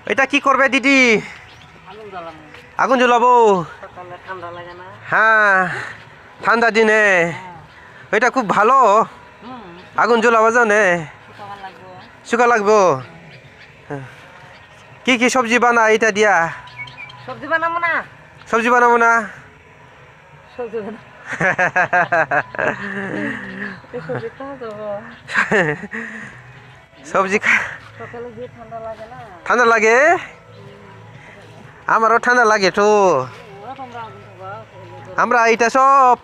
এটা কি করবে দিদি? আগুন জ্বলাবো। হ্যাঁ, ঠান্ডা দিনে এটা খুব ভালো। আগুন জ্বলাবো জানে, শুকা লাগবো। কি কি সবজি বানা এটা দিয়া? সবজি বানাবো না। সবজি বানাবো না? সবজি বানাবো। সবজি খাওয়া যাবো। সবজি সকালে গিয়ে ঠান্ডা লাগে না? ঠান্ডা লাগে, আমারও ঠান্ডা লাগে তো। আমরা এটা সব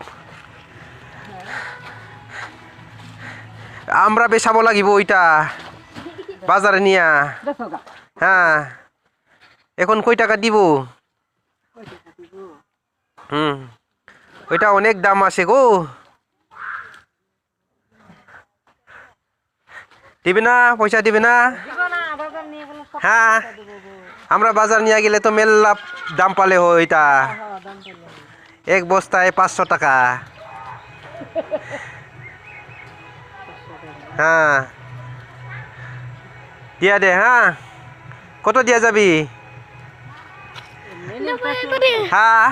আমরা বেচাবো লাগিব ওইটা বাজারে নিয়া। হ্যাঁ, এখন কয় টাকা দিব? ওইটা অনেক দাম আছে গো। দিবে না? পয়সা দিবে না? হ্যাঁ, আমরা বাজার নিয়ে গেলে তো মেলা দাম পালে ওইটা এক বস্তায় 500 টাকা। হ্যাঁ, দিয়া দে। হ্যাঁ, কত দিয়া যাবি? হ্যাঁ,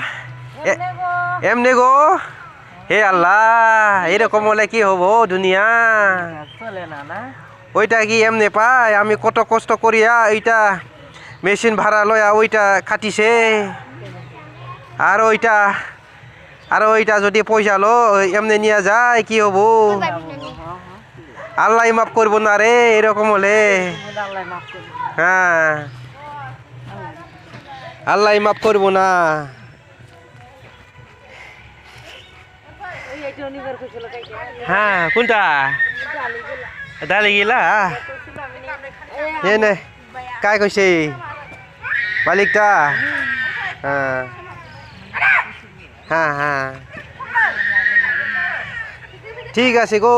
এমনি গো। হে আল্লাহ, এরকম হলে কি হবো দুনিয়া? ওইটা কি এমনি পাই? আমি কত কষ্ট করিয়া এইটা মেশিন ভাড়া লয়া ওইটা খাটিছে। আর ওইটা যদি পয়সা লো এমনি নিয়ে যায় কি হবো? আল্লাহ মাফ করবো না রে এরকম হলে। হ্যাঁ, আল্লাহ মাফ করবো না। হ্যাঁ, কোনটা ডালি গিলা? নে काय কৈছে মালিকটা? হ্যাঁ হ্যাঁ হ্যাঁ, ঠিক আছে গো।